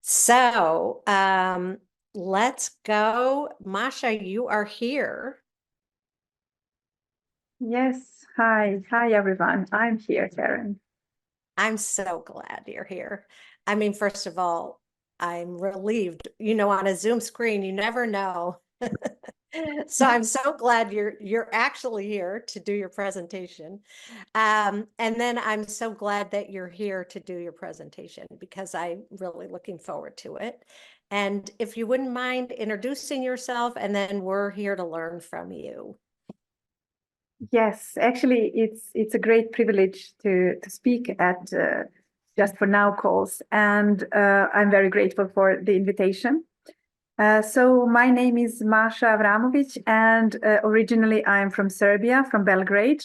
So, let's go. Masha, you are here. Yes. Hi. Hi, everyone. I'm here, Karen. I'm so glad you're here. I mean, first of all, I'm relieved. On a Zoom screen, you never know. So I'm so glad you're actually here to do your presentation. And then I'm so glad that you're here to do your presentation because I'm really looking forward to it. And if you wouldn't mind introducing yourself, and then we're here to learn from you. Yes, actually, it's a great privilege to speak at Just for Now calls, and I'm very grateful for the invitation. So my name is Masa Avramovic, and originally I'm from Serbia, from Belgrade.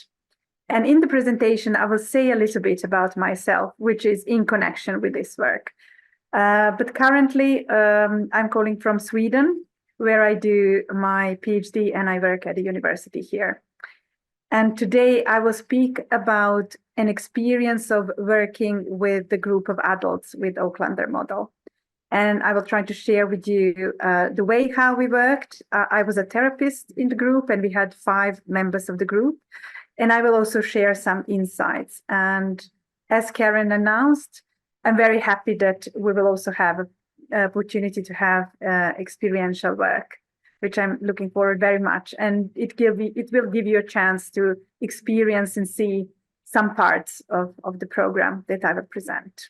And in the presentation, I will say a little bit about myself, which is in connection with this work. But currently, I'm calling from Sweden, where I do my PhD and I work at a university here. And today I will speak about an experience of working with the group of adults with Oaklander model. And I will try to share with you the way how we worked. I was a therapist in the group, and we had 5 members of the group. And I will also share some insights. And as Karen announced, I'm very happy that we will also have an opportunity to have experiential work, which I'm looking forward very much. And it will give you a chance to experience and see some parts of the program that I will present.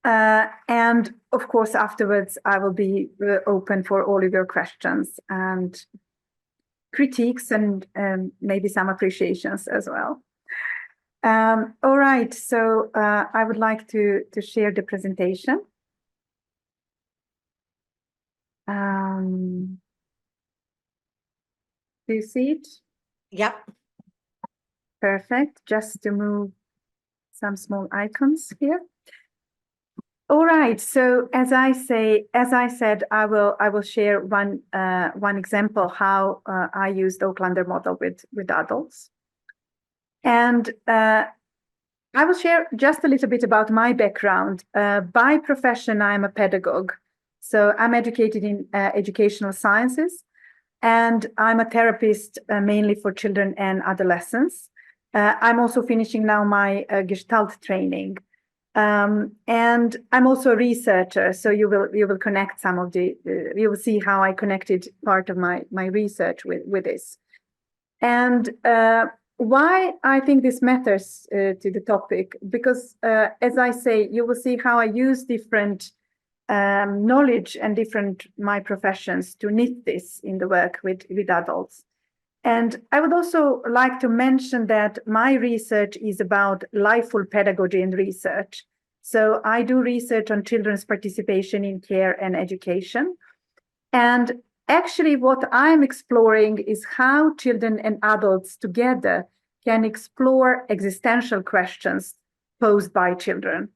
And of course, afterwards, I will be open for all of your questions and critiques and maybe some appreciations as well. All right, so I would like to share the presentation. Do you see it? Yep. Perfect. Just to move some small icons here. All right. So as I said, I will share one example how I used Oaklander model with adults, and I will share just a little bit about my background. By profession, I'm a pedagogue, so I'm educated in educational sciences, and I'm a therapist mainly for children and adolescents. I'm also finishing now my Gestalt training. And I'm also a researcher, so you will connect some of the you will see how I connected part of my research with this, and why I think this matters to the topic, because as I say, you will see how I use different knowledge and different my professions to knit this in the work with adults. And I would also like to mention that my research is about lifeful pedagogy and research. So I do research on children's participation in care and education. And actually, what I'm exploring is how children and adults together can explore existential questions posed by children.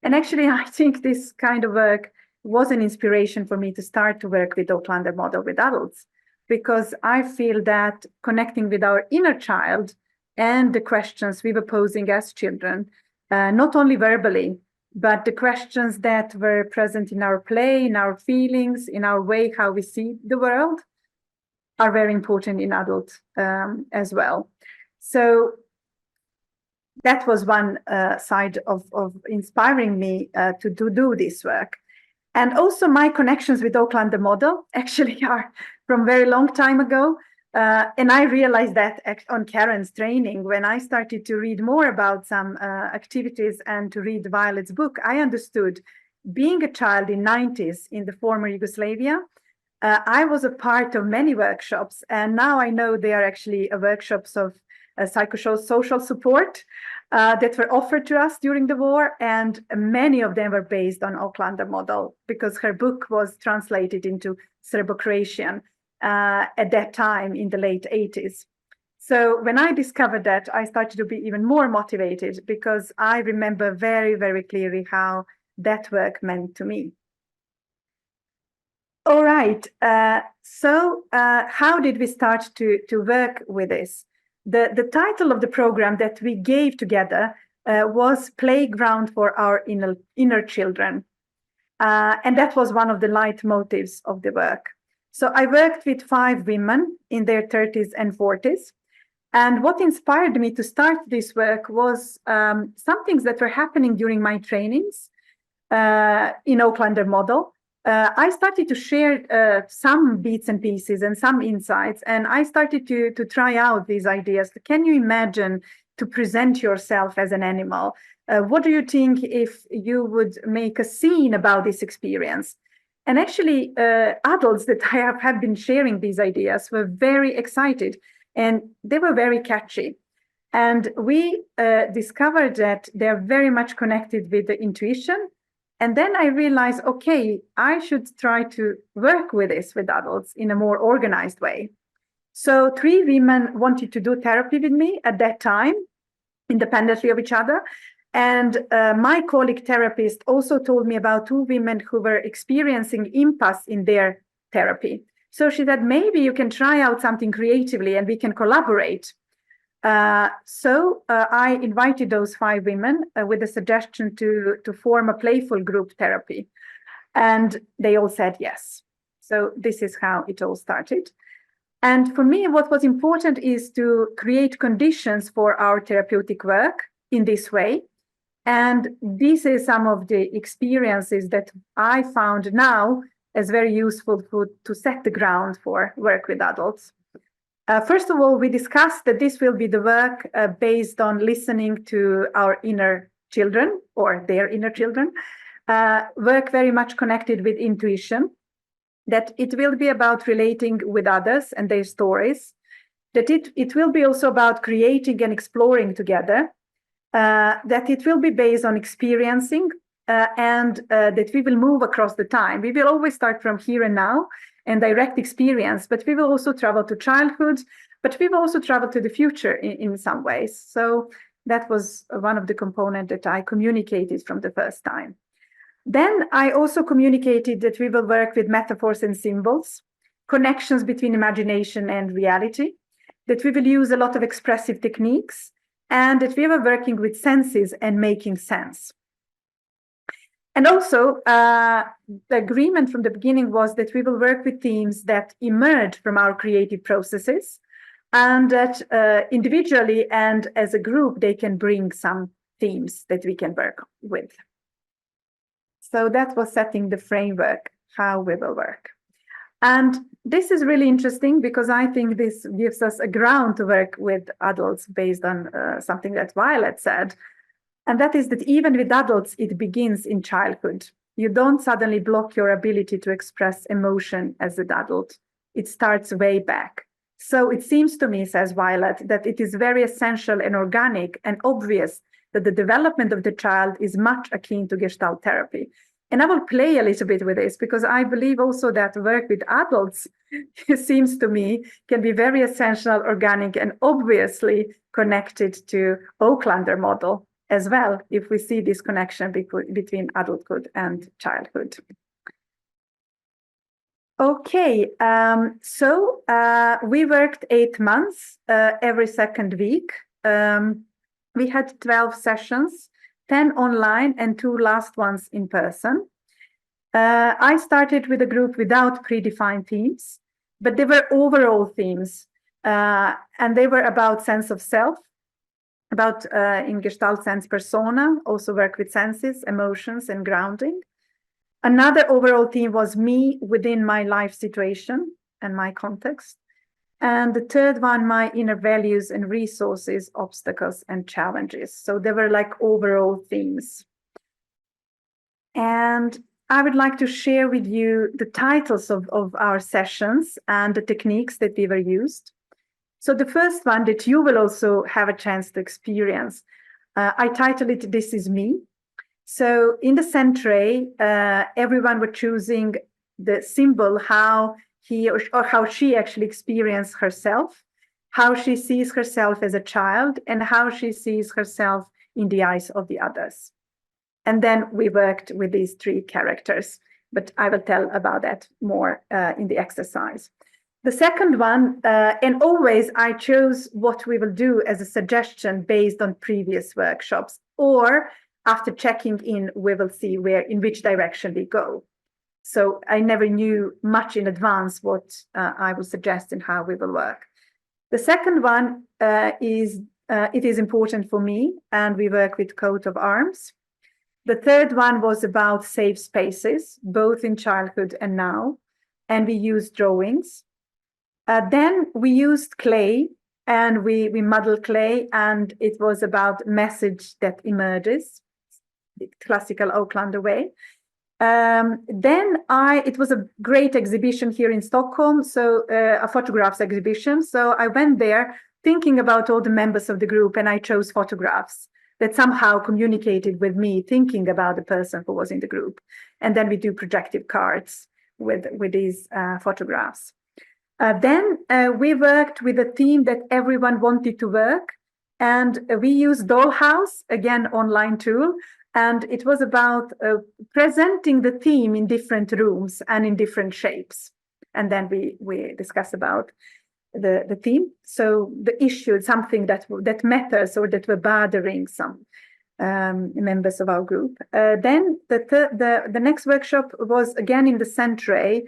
And actually, I think this kind of work was an inspiration for me to start to work with Oaklander model with adults, because I feel that connecting with our inner child and the questions we were posing as children, not only verbally, but the questions that were present in our play, in our feelings, in our way how we see the world, are very important in adult as well. So that was one side of inspiring me to do this work. And also my connections with Oaklander model actually are from very long time ago. And I realized that on Karen's training, when I started to read more about some activities and to read Violet's book, I understood, being a child in 90s in the former Yugoslavia, I was a part of many workshops. And now I know they are actually workshops of psychosocial support that were offered to us during the war, and many of them were based on Oaklander model, because her book was translated into Serbo-Croatian at that time in the late 80s. So when I discovered that, I started to be even more motivated, because I remember very, very clearly how that work meant to me. All right, so how did we start to work with this? The title of the program that we gave together was Playground for Our Inner Children. And that was one of the leitmotifs of the work. So I worked with 5 women in their 30s and 40s. And what inspired me to start this work was some things that were happening during my trainings in Aucklander model. I started to share some bits and pieces and some insights, and I started to try out these ideas. Can you imagine to present yourself as an animal? What do you think if you would make a scene about this experience? And actually, adults that I have been sharing these ideas were very excited, and they were very catchy. And we discovered that they're very much connected with the intuition. And then I realized, okay, I should try to work with this with adults in a more organized way. So 3 women wanted to do therapy with me at that time, independently of each other. And my colleague therapist also told me about 2 women who were experiencing impasse in their therapy. So she said, maybe you can try out something creatively and we can collaborate. So I invited those 5 women with a suggestion to form a playful group therapy. And they all said yes. So this is how it all started. And for me, what was important is to create conditions for our therapeutic work in this way. And this is some of the experiences that I found now as very useful to set the ground for work with adults. First of all, we discussed that this will be the work based on listening to our inner children or their inner children, work very much connected with intuition, that it will be about relating with others and their stories, that it will be also about creating and exploring together, that it will be based on experiencing, and that we will move across the time. We will always start from here and now and direct experience, but we will also travel to childhood, but we will also travel to the future in some ways. So that was one of the components that I communicated from the first time. Then I also communicated that we will work with metaphors and symbols, connections between imagination and reality, that we will use a lot of expressive techniques, and that we were working with senses and making sense. And also, the agreement from the beginning was that we will work with themes that emerge from our creative processes, and that individually and as a group, they can bring some themes that we can work with. So that was setting the framework, how we will work. And this is really interesting because I think this gives us a ground to work with adults based on something that Violet said. And that is that even with adults, it begins in childhood. You don't suddenly block your ability to express emotion as an adult. It starts way back. So it seems to me, says Violet, that it is very essential and organic and obvious that the development of the child is much akin to Gestalt therapy. And I will play a little bit with this because I believe also that work with adults, it seems to me, can be very essential, organic, and obviously connected to Aucklander model as well, if we see this connection between adulthood and childhood. Okay, so we worked 8 months every second week. We had 12 sessions, 10 online and 2 last ones in person. I started with a group without predefined themes, but they were overall themes, and they were about sense of self, about in Gestalt sense persona, also work with senses, emotions, and grounding. Another overall theme was me within my life situation and my context. And the third one, my inner values and resources, obstacles, and challenges. So they were like overall themes. And I would like to share with you the titles of our sessions and the techniques that we were used. So the first one that you will also have a chance to experience, I titled it, This Is Me. So in the centre, everyone were choosing the symbol, how he or how she actually experienced herself, how she sees herself as a child, and how she sees herself in the eyes of the others. And then we worked with these 3 characters, but I will tell about that more in the exercise. The second one, and always I chose what we will do as a suggestion based on previous workshops, or after checking in, we will see in which direction we go. So I never knew much in advance what I would suggest and how we will work. The second one is it is important for me, and we work with coat of arms. The third one was about safe spaces, both in childhood and now, and we used drawings. Then we used clay, and we modeled clay, and it was about message that emerges, the classical Auklander way. Then it was a great exhibition here in Stockholm, so a photographs exhibition. So I went there thinking about all the members of the group, and I chose photographs that somehow communicated with me, thinking about the person who was in the group. And then we do projective cards with these photographs. Then we worked with a theme that everyone wanted to work, and we used Dollhouse, again, online tool. And it was about presenting the theme in different rooms and in different shapes. And then we discuss about the theme. So the issue, something that matters or that were bothering some members of our group. Then the next workshop was again in the Centre,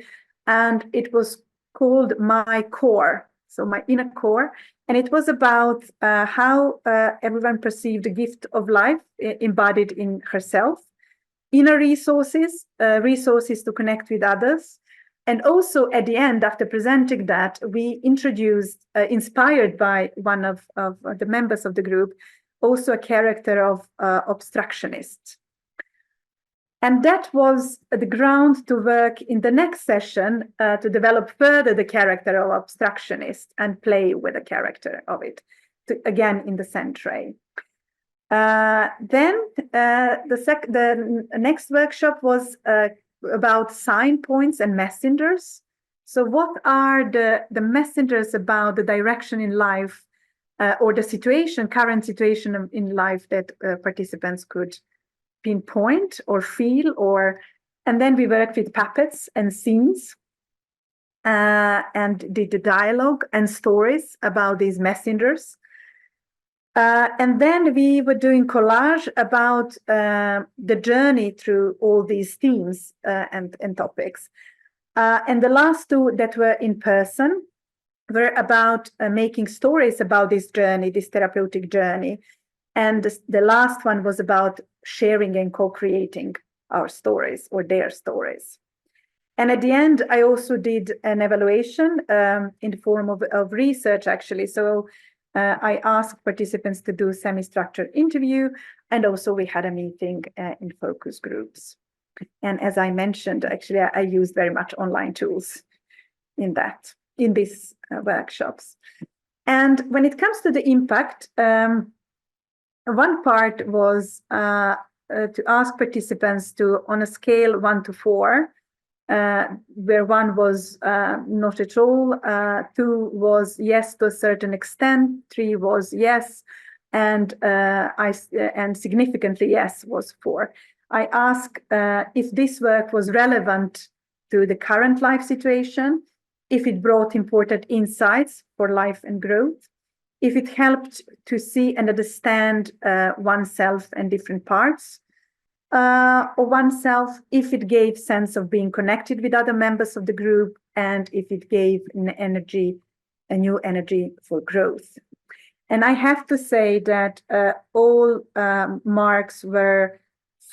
and it was called My Core, so my inner core. And it was about how everyone perceived the gift of life embodied in herself, inner resources, resources to connect with others. And also at the end, after presenting that, we introduced, inspired by one of the members of the group, also a character of obstructionist. And that was the ground to work in the next session to develop further the character of obstructionist and play with the character of it, again in the Centre. Then the next workshop was about sign points and messengers. So what are the messengers about the direction in life or the current situation in life that participants could pinpoint or feel, and then we worked with puppets and scenes and did the dialogue and stories about these messengers. And then we were doing collage about the journey through all these themes and topics. And the last two that were in person were about making stories about this journey, this therapeutic journey. And the last one was about sharing and co-creating our stories or their stories. And at the end, I also did an evaluation in the form of research, actually. So I asked participants to do semi-structured interview, and also we had a meeting in focus groups. And as I mentioned, actually, I used very much online tools in these workshops. And when it comes to the impact, one part was to ask participants to, on a scale 1 to 4, where 1 was not at all, 2 was yes to a certain extent, 3 was yes, and significantly yes was 4. I asked if this work was relevant to the current life situation, if it brought important insights for life and growth, if it helped to see and understand oneself and different parts of oneself, if it gave sense of being connected with other members of the group, and if it gave a new energy for growth. And I have to say that all marks were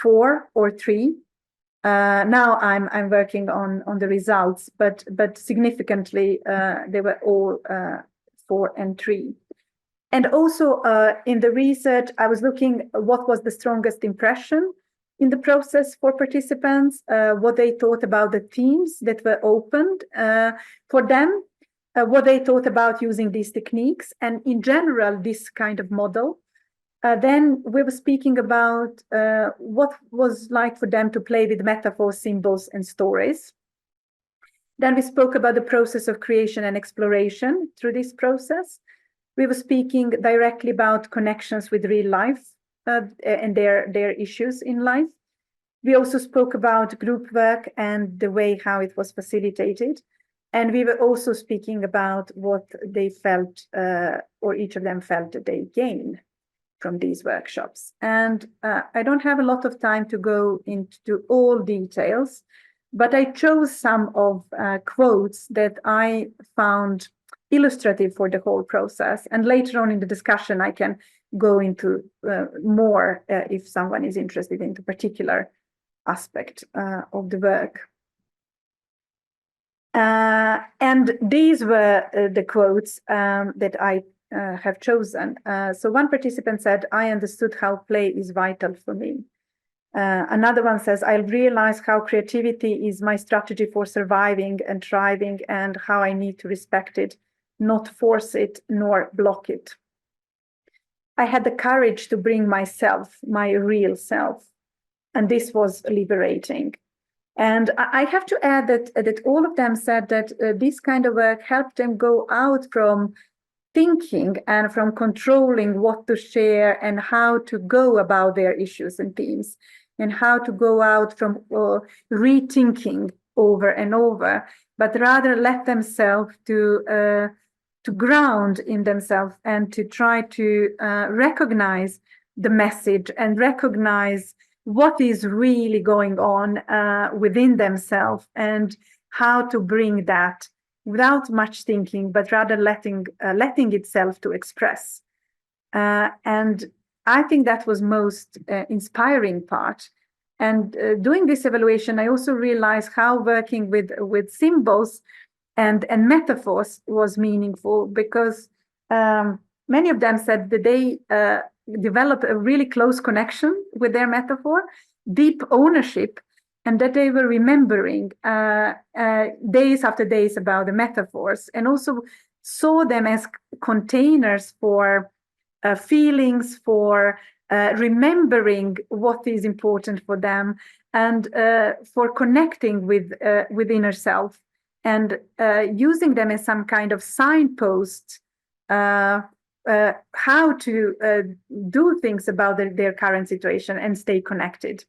4 or 3. Now I'm working on the results, but significantly they were all 4 and 3. And also in the research, I was looking what was the strongest impression in the process for participants, what they thought about the themes that were opened for them, what they thought about using these techniques, and in general, this kind of model. Then we were speaking about what was like for them to play with metaphors, symbols, and stories. Then we spoke about the process of creation and exploration through this process. We were speaking directly about connections with real life and their issues in life. We also spoke about group work and the way how it was facilitated. And we were also speaking about what they felt, or each of them felt that they gained from these workshops. And I don't have a lot of time to go into all details, but I chose some of quotes that I found illustrative for the whole process. And later on in the discussion, I can go into more if someone is interested in the particular aspect of the work. And these were the quotes that I have chosen. So one participant said, "I understood how play is vital for me." Another one says, "I realize how creativity is my strategy for surviving and thriving, and how I need to respect it, not force it nor block it. I had the courage to bring myself, my real self, and this was liberating." And I have to add that all of them said that this kind of work helped them go out from thinking and from controlling what to share and how to go about their issues and themes, and how to go out from rethinking over and over, but rather let themselves to ground in themselves and to try to recognize the message and recognize what is really going on within themselves, and how to bring that without much thinking, but rather letting itself to express. And I think that was most inspiring part. And doing this evaluation, I also realized how working with symbols and metaphors was meaningful, because many of them said that they developed a really close connection with their metaphor, deep ownership, and that they were remembering days after days about the metaphors, and also saw them as containers for feelings, for remembering what is important for them, and for connecting with inner self, and using them as some kind of signpost how to do things about their current situation and stay connected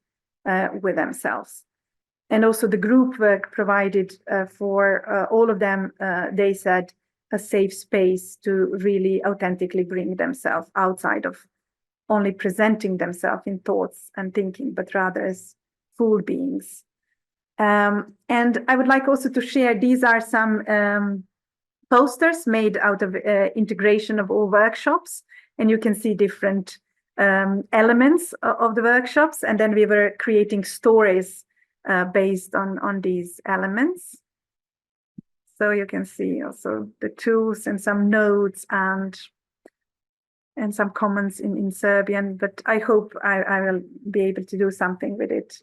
with themselves. And also the group work provided for all of them, they said, a safe space to really authentically bring themselves outside of only presenting themselves in thoughts and thinking, but rather as full beings. And I would like also to share, these are some posters made out of integration of all workshops, and you can see different elements of the workshops, and then we were creating stories based on these elements. So you can see also the tools and some notes and some comments in Serbian, but I hope I will be able to do something with it.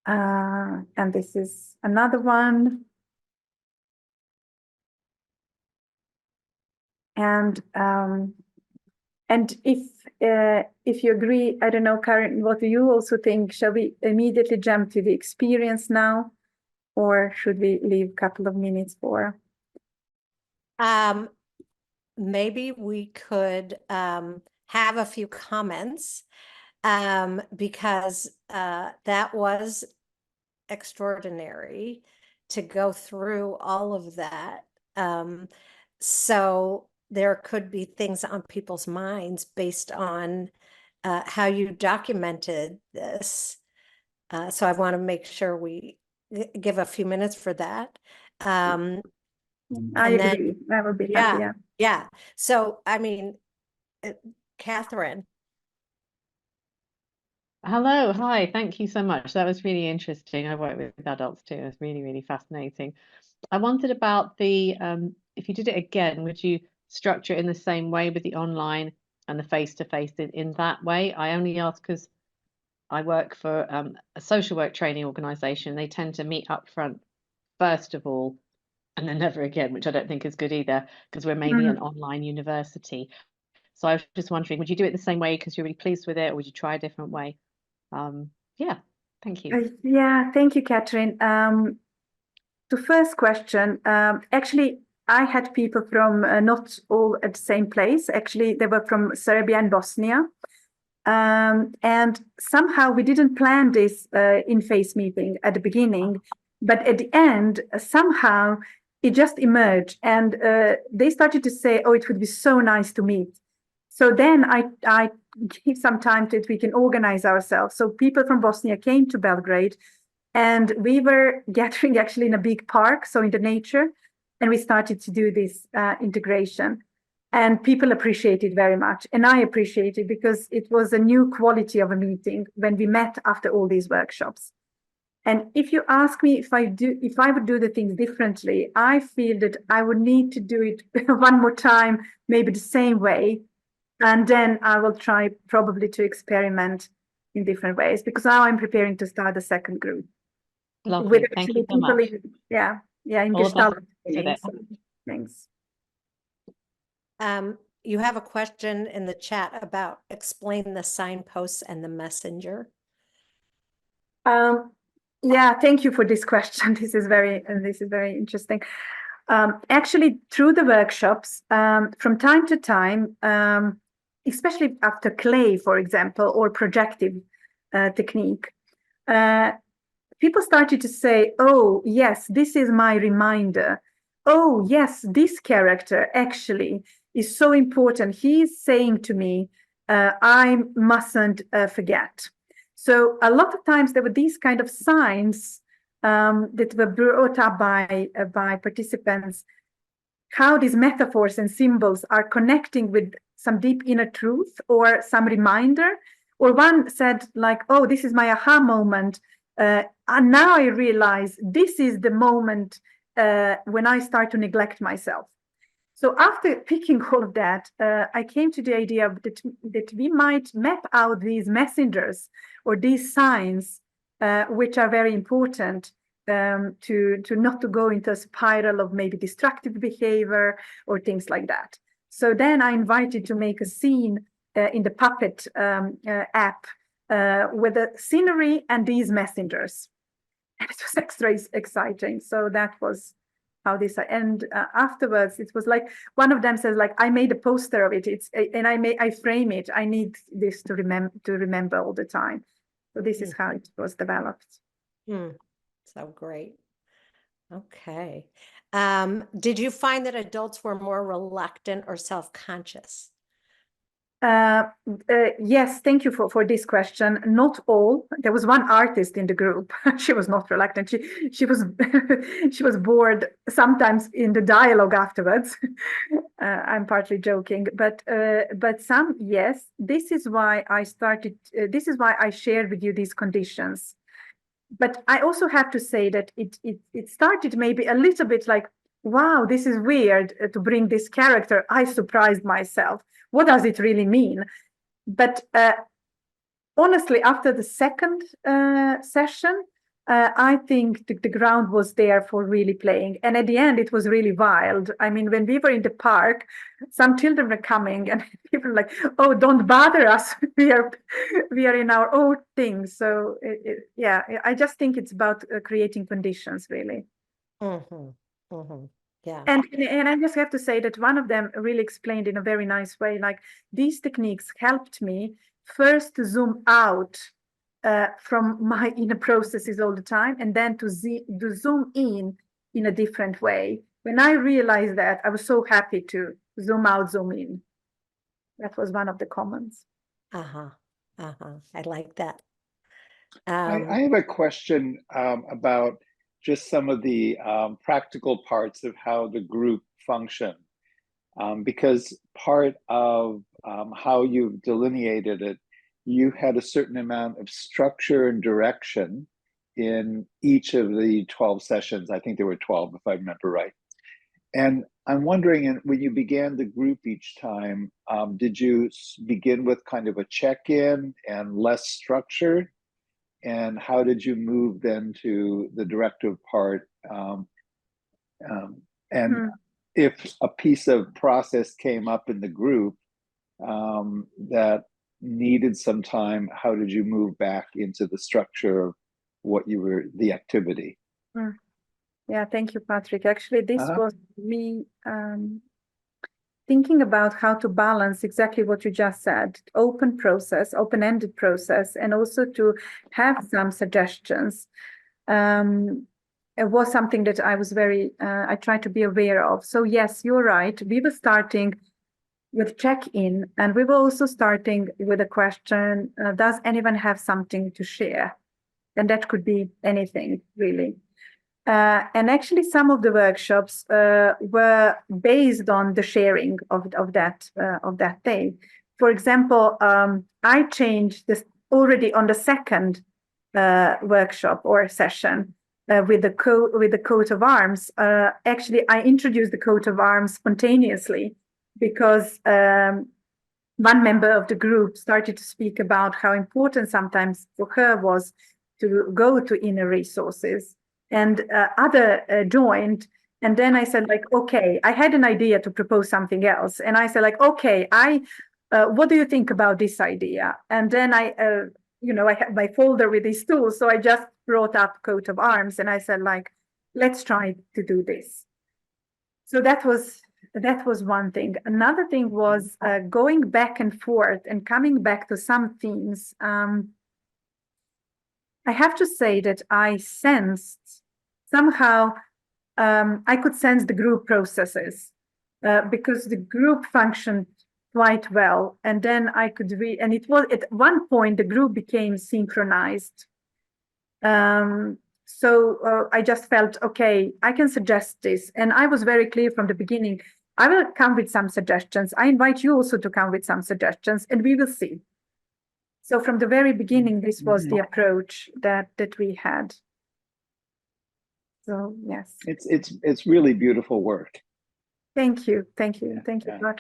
And this is another one. And if you agree, I don't know, Karen, what do you also think? Shall we immediately jump to the experience now, or should we leave a couple of minutes for? Maybe we could have a few comments because that was extraordinary to go through all of that. So there could be things on people's minds based on how you documented this. So I want to make sure we give a few minutes for that. I agree. I will be happy. Yeah. So, I mean, Catherine. Hello, hi, thank you so much. That was really interesting. I work with adults too. It was really, really fascinating. I wondered about the, if you did it again, would you structure it in the same way with the online and the face-to-face in that way? I only ask because I work for a social work training organization. They tend to meet up front first of all, and then never again, which I don't think is good either, because we're mainly an online university. So I was just wondering, would you do it the same way because you're really pleased with it, or would you try a different way? Yeah, thank you. Yeah, thank you, Catherine. The first question, actually, I had people from not all at the same place. Actually, they were from Serbia and Bosnia. And somehow we didn't plan this in-face meeting at the beginning, but at the end, somehow it just emerged. And they started to say, oh, it would be so nice to meet. So then I gave some time to it. We can organize ourselves. So people from Bosnia came to Belgrade, and we were gathering actually in a big park, so in the nature, and we started to do this integration. And people appreciate it very much. And I appreciate it because it was a new quality of a meeting when we met after all these workshops. And if you ask me if I would do the things differently, I feel that I would need to do it one more time, maybe the same way. And then I will try probably to experiment in different ways, because now I'm preparing to start the second group. Lovely. With Thank actually you so people much. in All the Gestalt. best with it. So, thanks. You have a question in the chat about explain the signposts and the messenger. Yeah, thank you for this question. This is very interesting. Actually, through the workshops, from time to time, especially after clay, for example, or projective technique, people started to say, oh, yes, this is my reminder. Oh, yes, this character actually is so important. He's saying to me, I mustn't forget. So a lot of times there were these kind of signs that were brought up by participants, how these metaphors and symbols are connecting with some deep inner truth or some reminder. Or one said like, oh, this is my aha moment. And now I realize this is the moment when I start to neglect myself. So after picking all of that, I came to the idea that we might map out these messengers or these signs, which are very important to not to go into a spiral of maybe destructive behavior or things like that. So then I invited to make a scene in the Puppet app with the scenery and these messengers. And it was extra exciting. So that was how this, and afterwards it was like one of them says like, I made a poster of it, and I frame it, I need this to remember all the time. So this is how it was developed. So great. Okay. Did you find that adults were more reluctant or self-conscious? Yes, thank you for this question. Not all. There was one artist in the group. She was not reluctant. She was she was bored sometimes in the dialogue afterwards. I'm partly joking, but some, yes. This is why I started. This is why I shared with you these conditions. But I also have to say that it started maybe a little bit like, wow, this is weird to bring this character. I surprised myself. What does it really mean? But honestly, after the second session, I think the ground was there for really playing. And at the end, it was really wild. I mean, when we were in the park, some children were coming and people were like, oh, don't bother us. we are in our own thing. So yeah, I just think it's about creating conditions, really. Yeah. And I just have to say that one of them really explained in a very nice way, like these techniques helped me first to zoom out from my inner processes all the time, and then to zoom in a different way. When I realized that, I was so happy to zoom out, zoom in. That was one of the comments. I like that. I have a question about just some of the practical parts of how the group functioned, because part of how you've delineated it, you had a certain amount of structure and direction in each of the 12 sessions. I think there were 12, if I remember right. And I'm wondering, when you began the group each time, did you begin with kind of a check-in and less structured? And how did you move then to the directive part? If a piece of process came up in the group that needed some time, how did you move back into the structure of what you were, the activity? Yeah, thank you, Patrick. Actually, this was me thinking about how to balance exactly what you just said, open process, open-ended process, and also to have some suggestions. It was something that I was I tried to be aware of. So yes, you're right. We were starting with check-in, and we were also starting with a question, does anyone have something to share? And that could be anything, really. And actually, some of the workshops were based on the sharing of that day. For example, I changed this already on the second workshop or session with the coat of arms. Actually, I introduced the coat of arms spontaneously because one member of the group started to speak about how important sometimes for her was to go to inner resources, and other joined. And then I said, like, okay, I had an idea to propose something else. And I said, like, okay, what do you think about this idea? And then I had my folder with these tools. So I just brought up coat of arms and I said, like, let's try to do this. So that was one thing. Another thing was going back and forth and coming back to some themes. I have to say that I sensed somehow, I could sense the group processes because the group functioned quite well. And then I could read, and it was at one point the group became synchronized. So I just felt, okay, I can suggest this. And I was very clear from the beginning, I will come with some suggestions. I invite you also to come with some suggestions and we will see. So from the very beginning, this was the approach that we had. So yes. It's really beautiful work. Thank you. Thank you. Yeah, Thank you, yeah.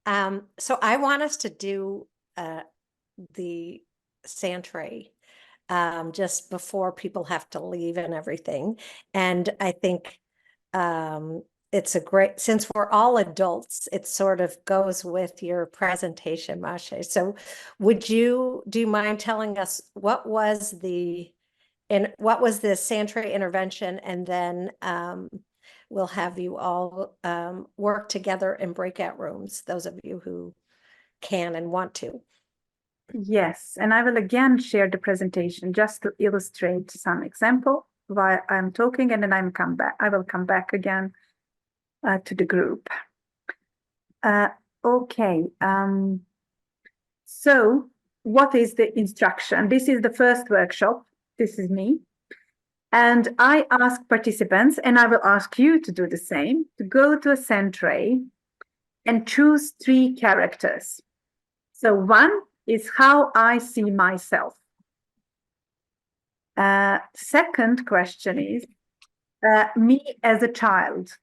God. So I want us to do the Santray just before people have to leave and everything. And I think it's a great, since we're all adults, it sort of goes with your presentation, Masha. So do you mind telling us what was the Santray intervention? And then we'll have you all work together in breakout rooms, those of you who can and want to. Yes, and I will again share the presentation just to illustrate some example while I'm talking, and then I will come back again to the group. Okay. So what is the instruction? This is the first workshop. This is me. And I ask participants, and I will ask you to do the same, to go to a Santray and choose 3 characters. So one is how I see myself. Second question is me as a child.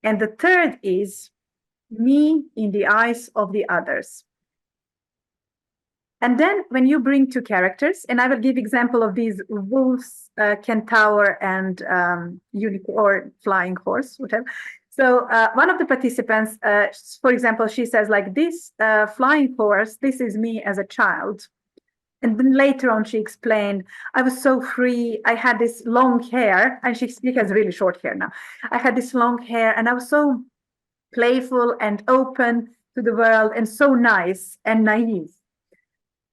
And the third is me in the eyes of the others. And then when you bring 2 characters, and I will give example of these wolves, centaur, and unicorn or flying horse, whatever. So one of the participants, for example, she says like this flying horse, this is me as a child. And then later on, she explained, I was so free. I had this long hair, and she has really short hair now. I had this long hair, and I was so playful and open to the world, and so nice and naive.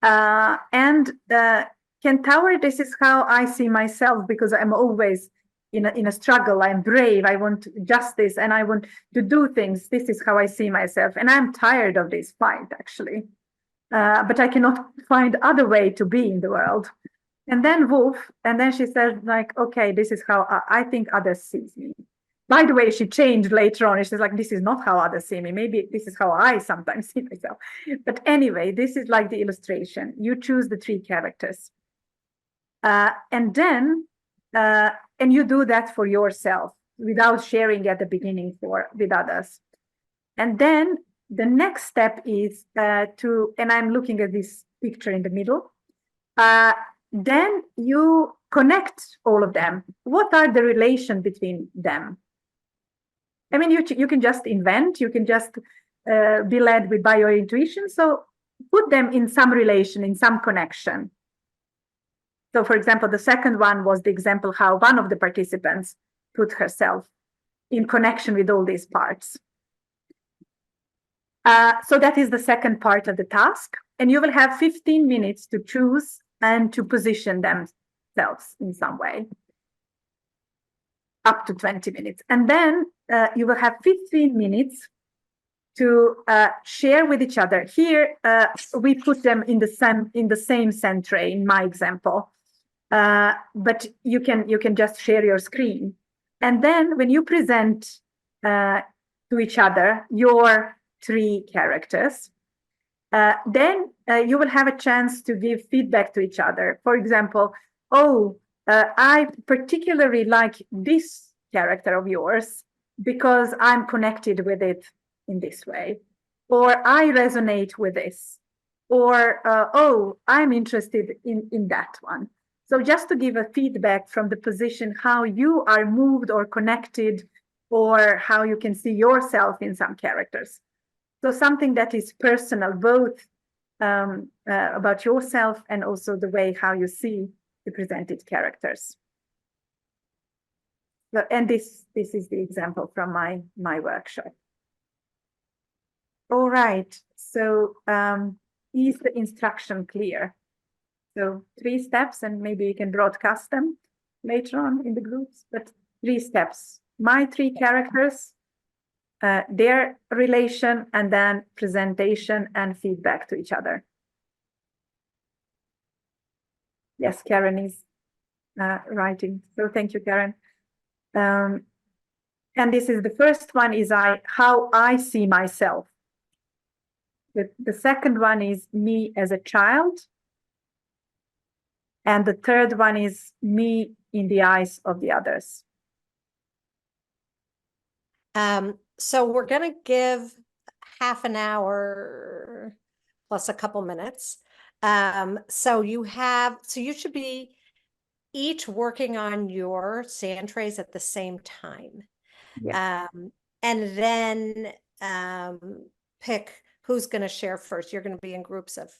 And Centaur, this is how I see myself, because I'm always in a struggle. I'm brave. I want justice, and I want to do things. This is how I see myself, and I'm tired of this fight, actually. But I cannot find other way to be in the world. And then Wolf, and then she said, like, okay, this is how I think others see me. By the way, she changed later on. She's like, this is not how others see me. Maybe this is how I sometimes see myself. But anyway, this is like the illustration. You choose the 3 characters. And then, and you do that for yourself without sharing at the beginning with others. And then the next step is and I'm looking at this picture in the middle, then you connect all of them. What are the relation between them? I mean, you can just invent, you can just be led by your intuition. So put them in some relation, in some connection. So for example, the second one was the example how one of the participants put herself in connection with all these parts. So that is the second part of the task. And you will have 15 minutes to choose and to position themselves in some way. up to 20 minutes. And then you will have 15 minutes to share with each other. Here, we put them in the same sand tray in my example, but you can just share your screen. And then when you present to each other your 3 characters, then you will have a chance to give feedback to each other. For example, I particularly like this character of yours because I'm connected with it in this way, or I resonate with this, or I'm interested in that one. So just to give a feedback from the position, how you are moved or connected, or how you can see yourself in some characters. So something that is personal, both about yourself and also the way how you see the presented characters. So, and this is the example from my workshop. All right, so is the instruction clear? So 3 steps, and maybe you can broadcast them later on in the groups, but 3 steps. My 3 characters, their relation, and then presentation and feedback to each other. Yes, Karen is writing. So thank you, Karen. And this is the first one is how I see myself. The second one is me as a child. And the third one is me in the eyes of the others. So we're going to give half an hour plus a couple minutes. So you should be each working on your sand trays at the same time. Yeah. And then pick who's going to share first. You're going to be in groups of,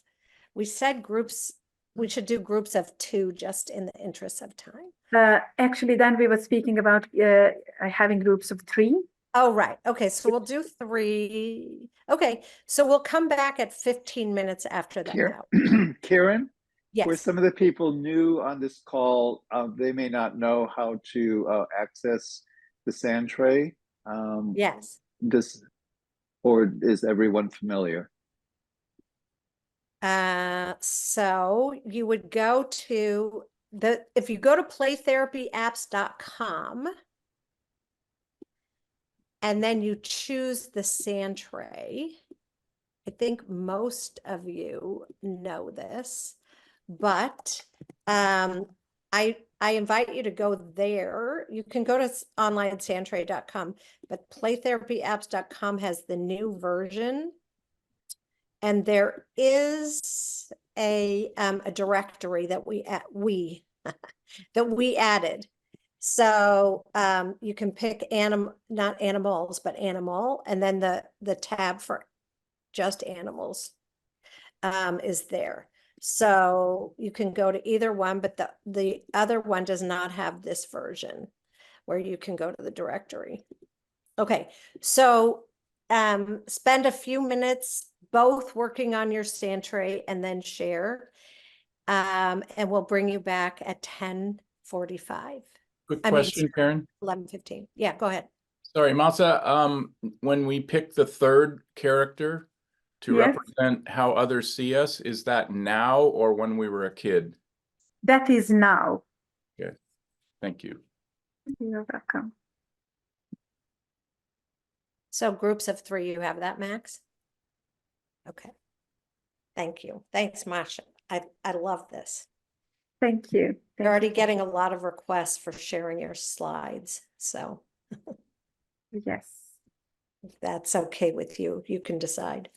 we said groups, we should do groups of 2 just in the interest of time. Actually, then we were speaking about having groups of 3. Oh, right. Okay, so we'll do 3. Okay, so we'll come back at 15 minutes after that. Karen, Yes. for some of the people new on this call, they may not know how to access the sand tray. Yes. Or is everyone familiar? So you would go to if you go to playtherapyapps.com and then you choose the sand tray. I think most of you know this, but I invite you to go there. You can go to onlinesandtray.com, but playtherapyapps.com has the new version. And there is a directory that we added. So you can pick not animals, but animal, and then the tab for just animals is there. So you can go to either one, but the other one does not have this version where you can go to the directory. Okay, so spend a few minutes both working on your sand tray and then share. And we'll bring you back at 10:45. Quick question, Karen. 11:15. Yeah, go ahead. Sorry, Masa. When we pick the third character to represent how others see us, is that now or when we were a kid? That is now. Okay, thank you. You're welcome. So groups of 3, you have that, Max? Okay. Thank you. Thanks, Masha. I love this. Thank you. You're already getting a lot of requests for sharing your slides. So yes, if that's okay with you, you can decide.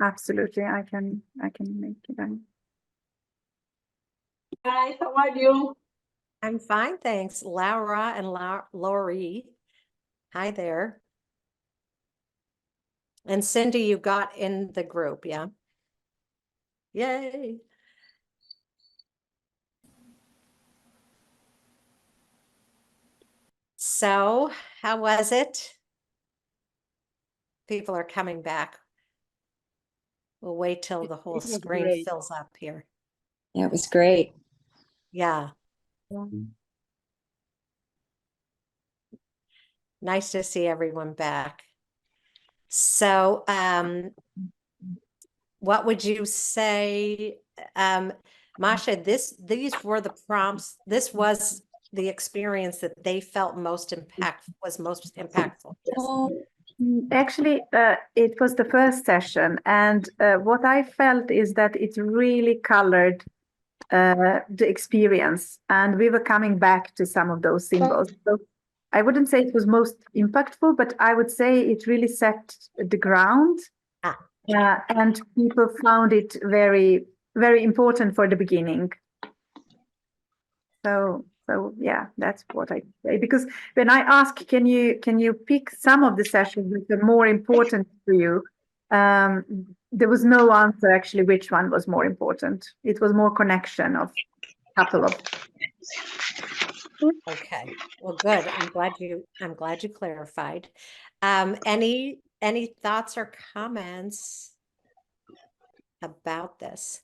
Absolutely. I can make it. Hi, how are you? I'm fine, thanks. Laura and Laurie. Hi there. And Cindy, you got in the group, yeah? Yay. So, how was it? People are coming back. We'll wait till the whole screen fills up here. Yeah, it was great. Yeah. Nice to see everyone back. So, what would you say, Masha, these were the prompts, this was the experience that they felt most impactful. Actually, it was the first session, and what I felt is that it really colored the experience, and we were coming back to some of those symbols. So I wouldn't say it was most impactful, but I would say it really set the ground, and people found it very, very important for the beginning. So yeah, that's what I say. Because when I ask, can you pick some of the sessions that are more important to you? There was no answer actually which one was more important. It was more connection of a couple of. Okay, well, good. I'm glad you clarified. Any thoughts or comments about this?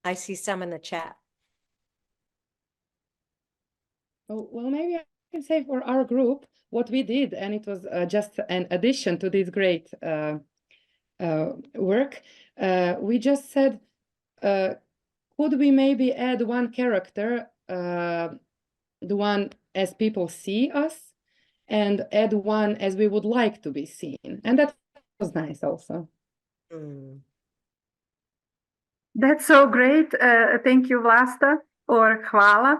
I see some in the chat. Oh, well, maybe I can say for our group what we did, and it was just an addition to this great work. We just said, could we maybe add one character, the one as people see us, and add one as we would like to be seen, and that was nice also. That's so great. Thank you, Vlasta or Hvala.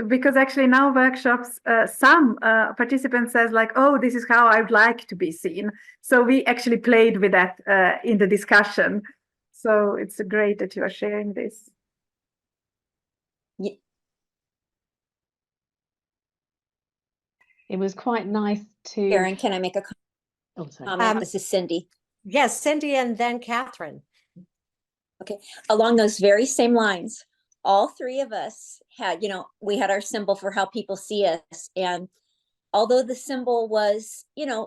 Because actually in our workshops, some participants says like, oh, this is how I'd like to be seen. So we actually played with that in the discussion. So it's great that you are sharing this. It was quite nice to. Karen, can I make a comment? This is Cindy. Yes, Cindy, and then Catherine. Okay, along those very same lines, all three of us had, we had our symbol for how people see us. And although the symbol was,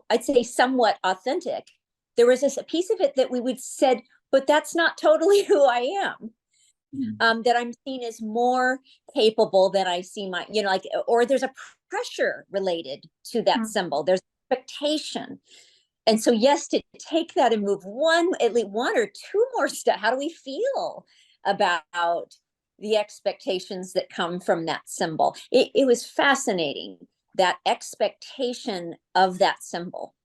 I'd say somewhat authentic, there was a piece of it that we would said, but that's not totally who I am. That I'm seen as more capable than I see or there's a pressure related to that symbol. There's expectation. And so, yes, to take that and move at least one or two more steps, how do we feel about the expectations that come from that symbol? It was fascinating, that expectation of that symbol.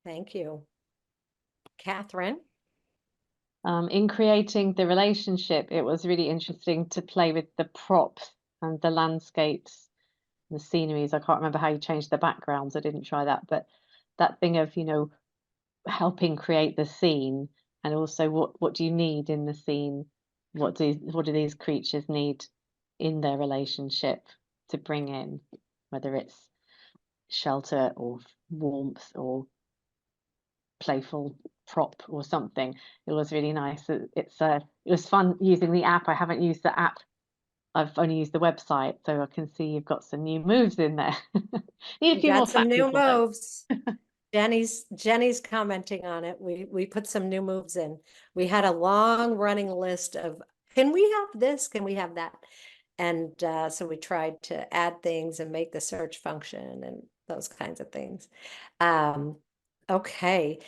Thank you. Catherine? In creating the relationship, it was really interesting to play with the props and the landscapes, the sceneries. I can't remember how you changed the backgrounds. I didn't try that, but that thing of, helping create the scene, and also what do you need in the scene? What do these creatures need in their relationship to bring in, whether it's shelter or warmth or playful prop or something. It was really nice. It was fun using the app. I haven't used the app. I've only used the website, so I can see you've got some new moves in there. Need a few more some new people, moves. Jenny's commenting on it. We put some new moves in. We had a long running list of, can we have this? Can we have that? And so we tried to add things and make the search function and those kinds of things. Okay,